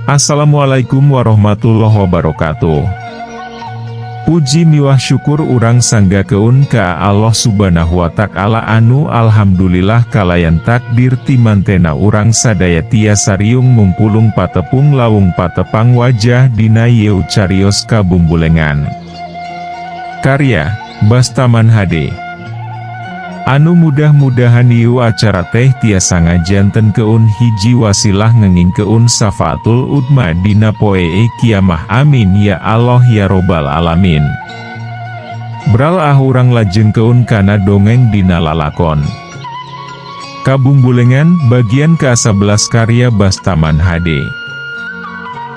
Assalamualaikum warahmatullahi wabarakatuh. Puji miwah syukur urang sanggakeun ka Allah subhanahu wa ta'ala anu alhamdulillah kalayan takdir timantena urang sadaya tiasa riung mumpulung patepung lawung patepang wajah dina yeu carios kabumbulengan. Karya Bastaman HD. Anu mudah-mudahan ieu acara teh tiasa ngajanten keun hiji wasilah ngengingkeun safaatul udma dina poe kiamah, amin ya Allah ya robbal alamin. Bral urang lajeng keun kana dongeng dina lalakon Kabumbulengan bagian ke-11 karya Bastaman HD.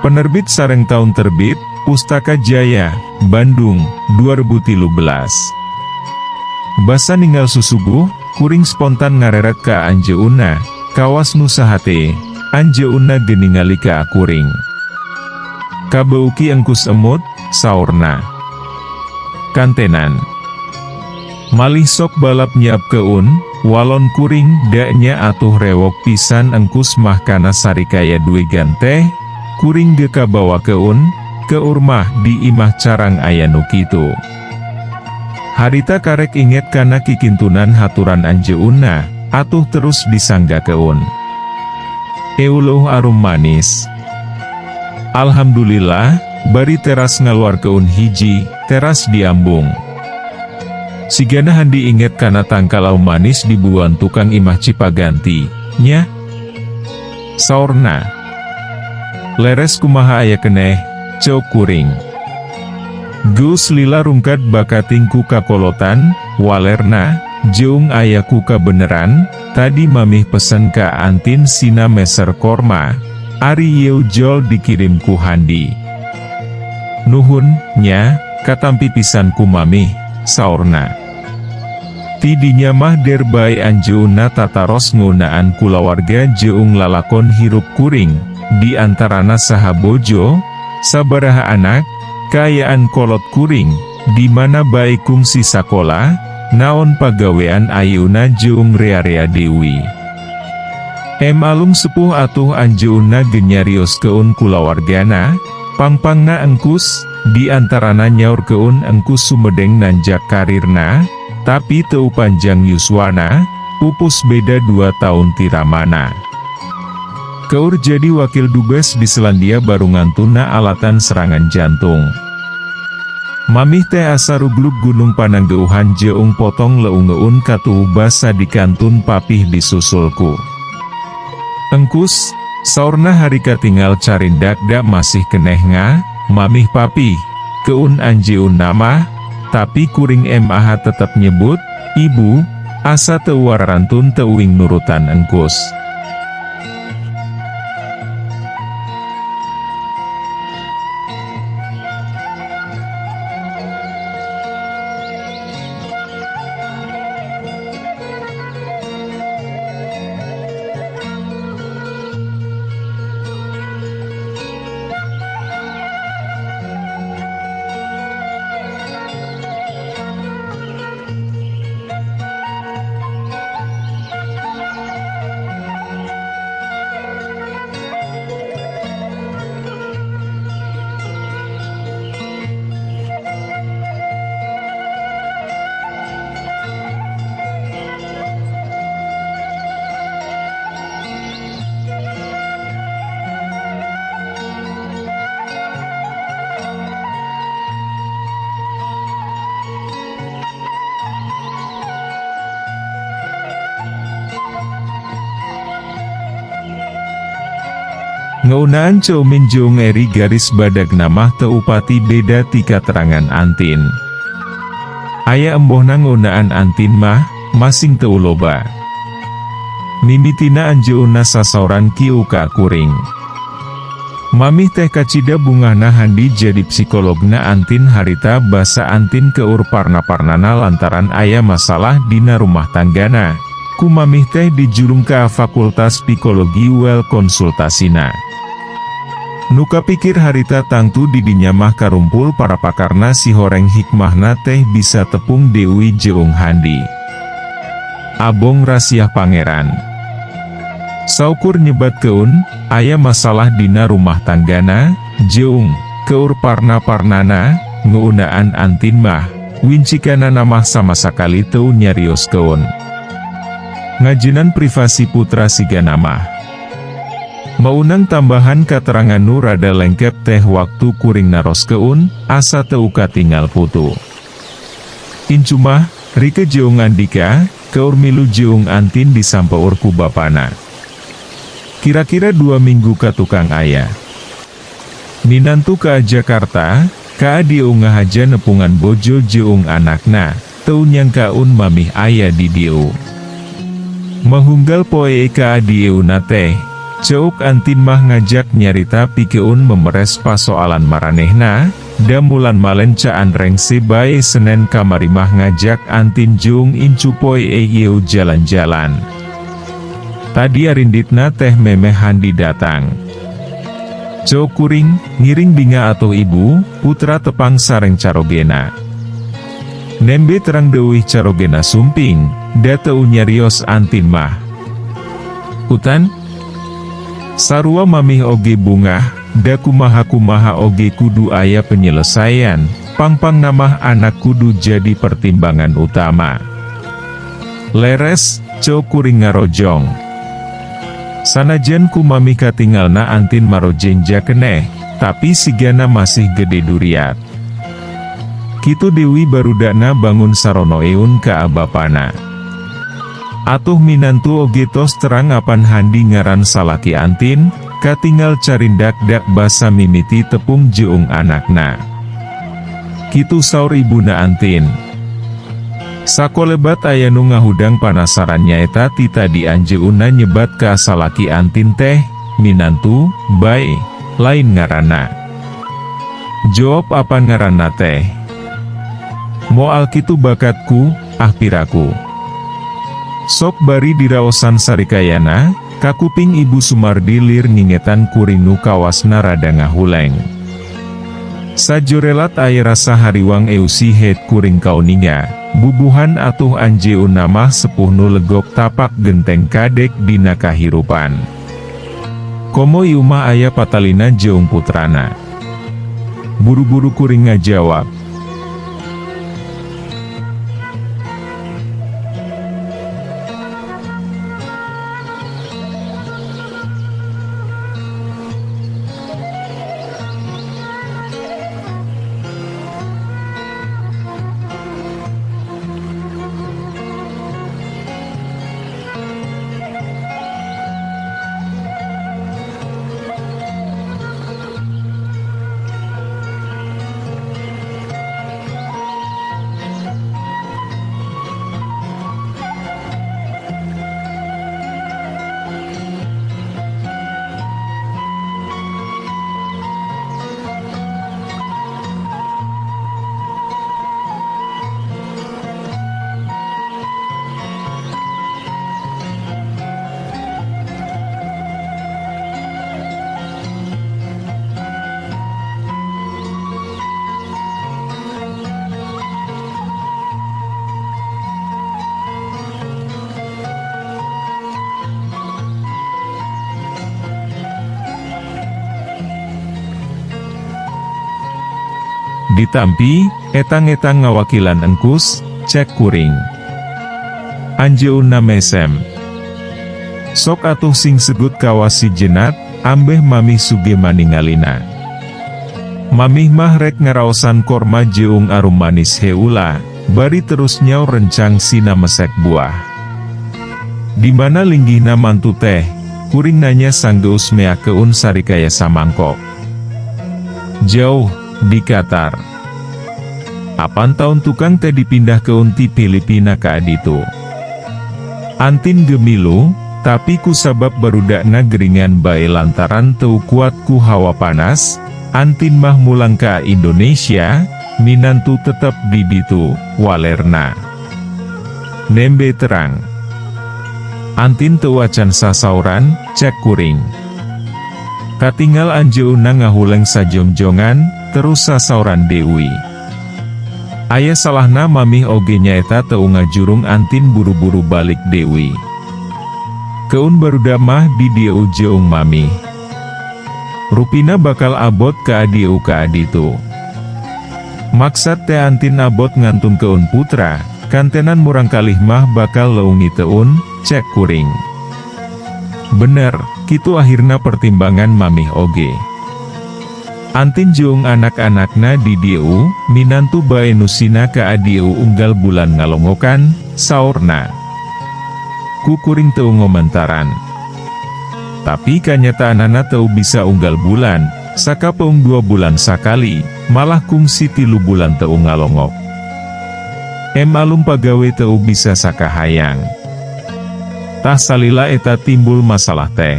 Penerbit sareng tahun terbit Pustaka Jaya, Bandung, 2013. Basa ninggal susubuh, kuring spontan ngareret ka anjeunna, kawas nu sahate, anjeunna geningali ka kuring. Kabeuki engkus emut, saurna. Kantenan. Malih sok balap nyiap keun, walon kuring daknya atuh rewok pisan engkus mah kana sarikaya duwe ganteh, kuring ge kabawa keun, ke urmah di imah carang aya nu kitu. Harita karek inget kana kikintunan haturan anjeunna, atuh terus disanggakeun. Euluh arum manis. Alhamdulillah, bari teras ngaluarkeun hiji, teras diambung. Sigana handi inget kana tangkalau manis dibuan tukang imah Cipaganti, nya. Saurna. Leres kumaha aya keneh, ceuk kuring. Gus lila rungkat bakatingku kakolotan, walerna, jeung ayaku kabeneran, tadi mamih pesen ka antin sina meser korma, ari yeu jol dikirim ku handi. Nuhun, nya, katampi pisan ku mamih, saurna. Tidinya mah derbai anjeunna tataros ngunaan kulawarga jeung lalakon hirup kuring, di antarana saha bojo, sabaraha anak, kayaan kolot kuring, di mana bae kungsi sakola, naon pagawean ayeuna jeung rea-rea deui. Alung sepuh atuh anjeunna genyarios keun kulawargana, pangpangna engkus, di antarana nyaur keun engkus sumedeng nanjak karirna, tapi teu panjang yuswana, pupus beda 2 tahun tiramana. Keur jadi wakil dubes di Selandia Baru ngantuna alatan serangan jantung. Mamih teh asa ruglug gunung pananggeuhan jeung potong leung-leun katuh basa dikantun papih disusulku. Engkus, saurna harika tinggal carindakda masih keneh nga, mamih papih, keun anjeun nama, tapi kuring mah tetep nyebut, ibu, asa teu warantun teuing nurutan engkus. Ngaunaan Ceumin Jung eri garis badag namah teupati beda ti katerangan antin. Aya embohna ngaunaan antin mah, masing teu loba. Mimitina anjeunna sasaoran kieu ka kuring. Mamih teh kacida bungahna handi jadi psikologna antin harita basa antin keur parna-parnana lantaran aya masalah dina rumah tanggana. Ku mamih teh dijulung ka Fakultas Psikologi wel konsultasina. Nuka pikir harita tangtu didinya mah karumpul para pakarna si horeng hikmahna teh bisa tepung deui jeung handi. Abong rasiah pangeran. Saukur nyebat keun, aya masalah dina rumah tanggana, jeung, keur parna-parnana, ngeunaan antin mah, wincikana namah sama sakali teu nyarios keun. Ngajinan privasi putra siga namah. Maunang tambahan katerangan nu rada lengkep teh waktu kuring naros keun, asa teu katinggal putu. Incu mah, rike jeung andika, keur milu jeung antin disampaur ku bapana. Kira-kira 2 minggu ka tukang aya. Ninantu ka Jakarta, ka dieu ngahaja nepungan bojo jeung anakna, teu nyangkaun mamih aya di dieu. Mahunggal poe ka dieu nate, ceuk antin mah ngajak nyarita pikeun memeres pasoalan maranehna, damulan malen caan rengse bae Senen kamari mah ngajak antin jeung incu poe ieu jalan-jalan. Tadi arinditna teh memeh handi datang. Ceuk kuring, ngiring binga atau ibu, putra tepang sareng carogena. Nembe terang deuwih carogena sumping, da teu nyarios antin mah. Hutan? Sarua mamih oge bungah, da kumaha-kumaha oge kudu aya penyelesaian, pang-pang namah anak kudu jadi pertimbangan utama. Leres, ceuk kuring ngarojong. Sanajan ku mamih katinggalna antin marojenja keneh, tapi sigana masih gede duriat. Kitu Dewi barudakna bangun sarono eun ka abapana. Atuh minantu oge tos terang apan handi ngaran salaki antin, katinggal carindak dak basa mimiti tepung jeung anakna. Kitu saur ibuna antin. Sakolebat aya nu ngahudang panasaran nyaeta tita dianjeunna nyebat ka salaki antin teh, minantu, bae, lain ngaranna. Jawab apa ngaranna teh? Moal kitu bakatku, piraku. Sok bari diraosan sarikayana, kakuping Ibu Sumardi lir ngingetan kuring nu kawasna rada ngahuleng. Sajorelat aya rasa hariwang eusi het kuring kauninga, bubuhan atuh anjeun namah sepuh nu legok tapak genteng kadek dina kahirupan. Komo ieu mah aya patalina jeung putrana. Buru-buru kuring ngajawab. Ditampi, etang-etang ngawakilan engkus, cek kuring. Anjeunna mesem. Sok atuh sing segut kawasi jenat, ambeh mamih suge maningalina. Mamih mah rek ngaraosan korma jeung arum manis heula, bari terus nyau rencang sina mesek buah. Dimana linggihna mantu teh, kuring nanya sanggeus mea keun sarikaya samangkok. Jauh, di Qatar. Apan tahun tukang teh dipindah ke unti Filipina ka aditu. Antin gemilu, tapi ku sabab barudakna geringan bae lantaran teu kuat ku hawa panas, antin mah mulang ka Indonesia, minantu tetep di ditu, walerna. Nembe terang. Antin teu acan sasauran, cek kuring. Katinggal anjeunna ngahuleng sajongjongan, terus sasauran Dewi. Aya salahna mamih oge nyaeta teu ngajurung antin buru-buru balik Dewi. Keun barudak mah di dieu jeung mami. Rupina bakal abot ka adieu ka aditu. Maksad teh antin abot ngantun keun putra, kantenan murang kalih mah bakal leungi teun, cek kuring. Bener, kitu akhirna pertimbangan mamih oge. Antin jeung anak-anakna di dieu, minantu bae nusina ka adieu unggal bulan ngalongokan, saurna. Kukuring teu ngomentaran. Tapi kanyataanana teu bisa unggal bulan, saka peung 2 bulan sakali, malah kungsi 3 bulan teu ngalongok. Alum pagawe teu bisa sakahayang. Tah salila eta timbul masalah teh.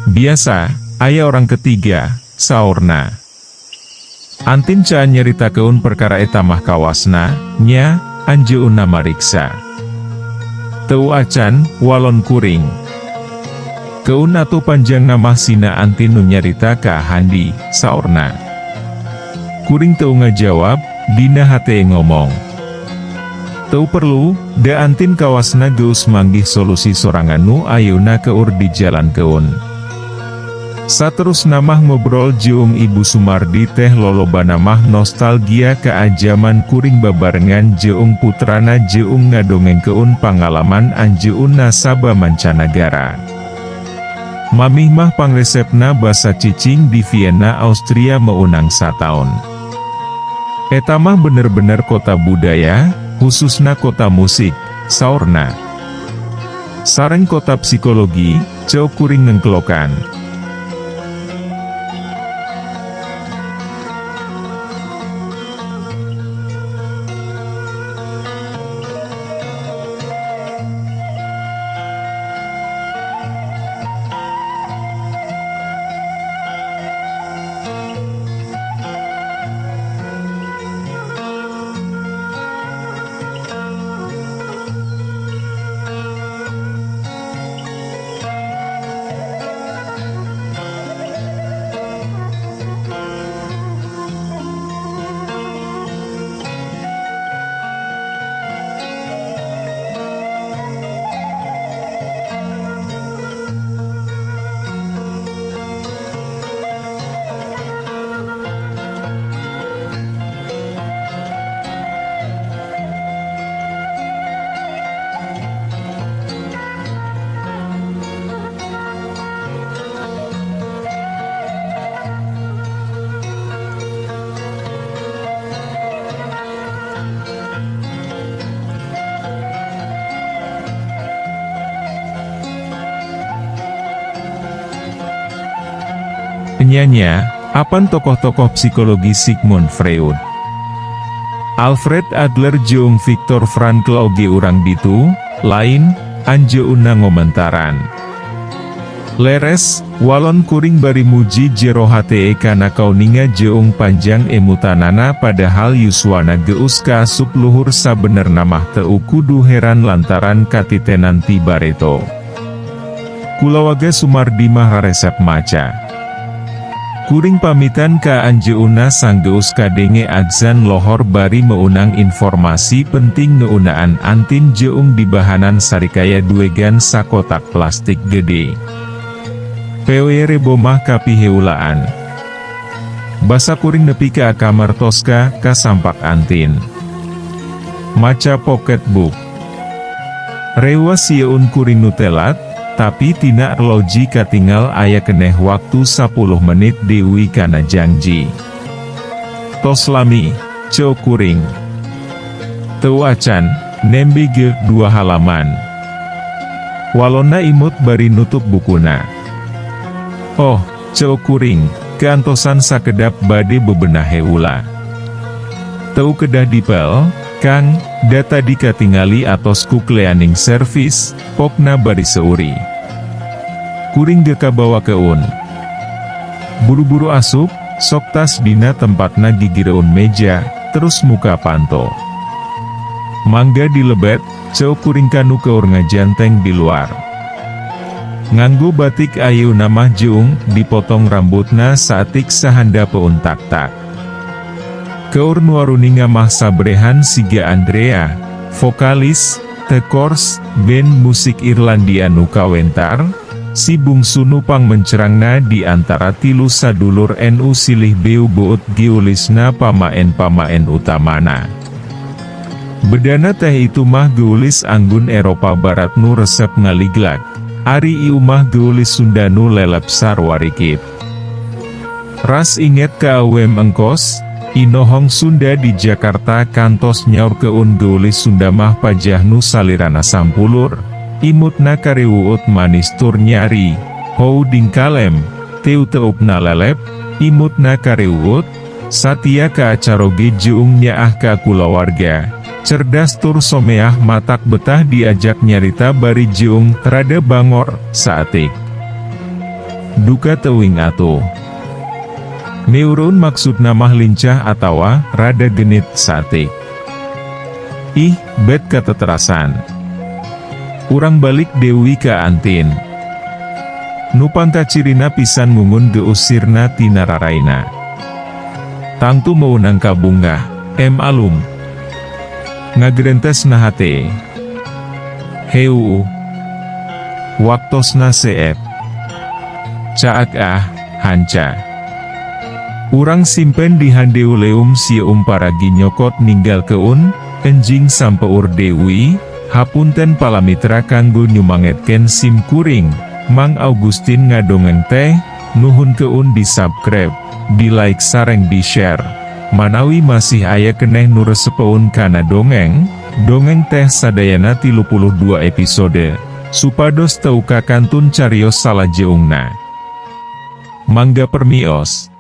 Biasa, aya orang ketiga, saurna. Antin can nyaritakeun perkara eta mah kawasna, nya, anjeunna mariksa. Teu acan, walon kuring. Keun atuh panjang nama sina antin nu nyarita ka handi, saurna. Kuring teu ngajawab, dina hate ngomong. Teu perlu, da antin kawasna geus manggih solusi sorangan nu ayeuna keur di jalan keun. Saterus namah ngobrol jeung Ibu Sumardi teh lolobana mah nostalgia ka ajaman kuring babarengan jeung putrana jeung ngadongengkeun pangalaman anjeunna saba mancanagara. Mamih mah pangresepna basa cicing di Vienna, Austria meunang sataun. Eta mah bener-bener kota budaya, khususna kota musik, saurna. Sareng kota psikologi, ceuk kuring ngengkelokan. Penyanyi, apan tokoh-tokoh psikologi Sigmund Freud, Alfred Adler jeung Viktor Frankl oge urang ditu, lain, anjeunna ngomentaran. Leres, walon kuring bari muji jero hate kana kauninga jeung panjang emutanana padahal yuswana geus kaasup luhur sabenerna mah teu kudu heran lantaran katitenan ti bareto. Kulawaga Sumardi mah resep maca. Kuring pamitan ka anjeunna sanggeus kadenge adzan lohor bari meunang informasi penting ngeunaan antin jeung dibahanan sarikaya duegan sakotak plastik gede. PW rebo mah kapiheulaan. Basa kuring nepi ka kamar Toska ka sampak antin. Maca pocketbook. Rewa sieun kuring nutelat. Tapi tina loji katinggal aya keneh waktu 10 menit deui kana janji. Tos lami, ceuk kuring. Teu acan, nembe ge 2 halaman. Walona imut bari nutup bukuna. Oh, ceuk kuring, keantosan sakedap bade bebenah heula. Teu kedah dipel, Kang, data dikatingali atos ku cleaning service, pokna bari seuri. Kuring geka bawa keun. Buru-buru asup, sok tas dina tempatna gigireun meja, terus muka panto. Mangga dilebet, ceuk kuring kanu keur ngajanteng di luar. Nganggo batik ayeuna mah jeung dipotong rambutna saeutik sahanda peun tak-tak. Keur nuaruninga mah sabrehan siga Andrea, vokalis, Tekors, band musik Irlandia nu kawentar, si bungsu nupang mencerangna di antara tilu sadulur NU silih beu buut giulisna pamaen-pamaen utamana. Bedana teh itu mah geulis anggun Eropa Barat nu resep ngaliglak, ari ieu mah geulis Sunda nu lelep sarwarikit. Ras inget ka awem engkos, inohong Sunda di Jakarta kantos nyaur keun geulis Sunda mah pajah nu salirana sampulur, imutna kariwuut manis tur nyari, hou dingkalem, teu teupna lelep, imutna kariwuut, satia ka acaroge jeung nyaah ka kulawarga, cerdas tur someah matak betah diajak nyarita bari jeung rada bangor, saatik. Duka teuing atuh. Neurun maksudna mah lincah atawa rada genit saatik. Ih, bet kateterasan. Urang balik Dewi ka Antin. Nupangka cirina pisan mungun geusirna tina raraina. Tangtu meunang kabunggah, alum. Ngagrentes na hate. Heu. Waktosna seep. Caak hanca. Urang simpen di handeuleum sieum paragi nyokot ninggal keun, enjing sampeur Dewi, hapunten palamitra kanggo nyumangetken sim kuring, Mang Augustin ngadongeng teh, nuhun keun di subscribe, di like sareng di share. Manawi masih aya keneh nu resepeun kana dongeng teh sadayana 32 episode, supados teu kakantun carios salajeungna. Mangga permios.